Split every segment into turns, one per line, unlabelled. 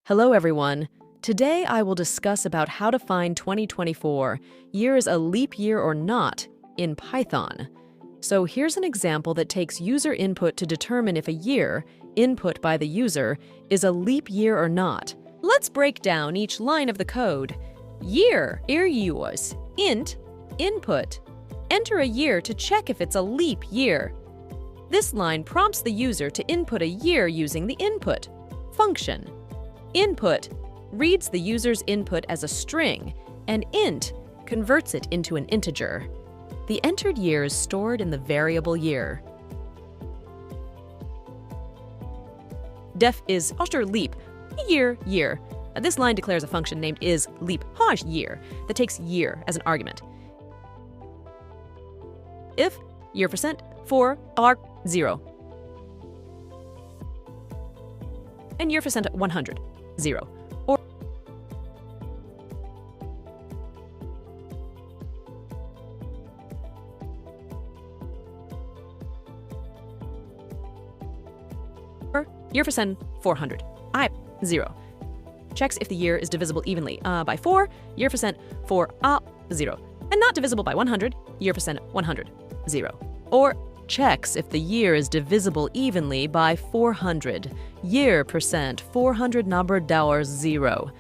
Hello everyone. Today I will discuss about how to find 2024, year is a leap year or not, in Python. So here's an example that takes user input to determine if a year, input by the user, is a leap year or not. Let's break down each line of the code. Year, years, int, input. Enter a year to check if it's a leap year. This line prompts the user to input a year using the input function. Input reads the user's input as a string, and int converts it into an integer. The entered year is stored in the variable year. Def is after leap, year. This line declares a function named isLeap year that takes year as an argument. If year percent for are 0 and year percent 100 0 or year percent 400 0 checks if the year is divisible evenly by 4 year percent for 0 and not divisible by 100 year percent 100 0 or checks if the year is divisible evenly by 400 year percent 400 number dollars 0.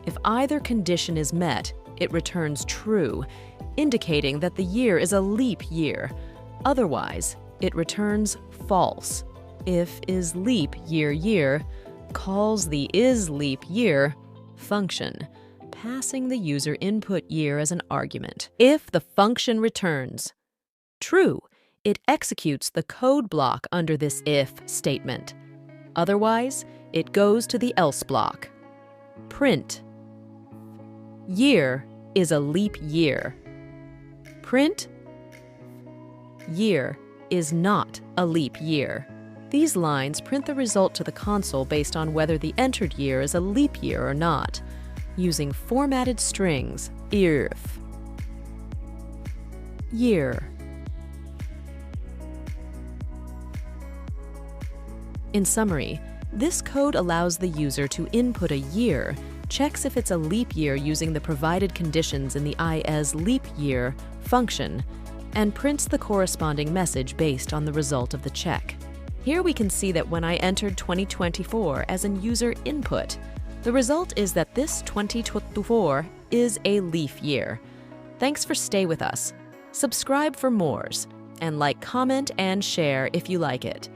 If either condition is met, it returns true, indicating that the year is a leap year. Otherwise, it returns false. If isLeap year calls the isLeap year function, passing the user input year as an argument. If the function returns true, it executes the code block under this if statement. Otherwise, it goes to the else block. Print. Year is a leap year. Print. Year is not a leap year. These lines print the result to the console based on whether the entered year is a leap year or not, using formatted strings if. Year. In summary, this code allows the user to input a year, checks if it's a leap year using the provided conditions in the isLeap year function, and prints the corresponding message based on the result of the check. Here we can see that when I entered 2024 as an user input, the result is that this 2024 is a leap year. Thanks for staying with us. Subscribe for more, and like, comment, and share if you like it.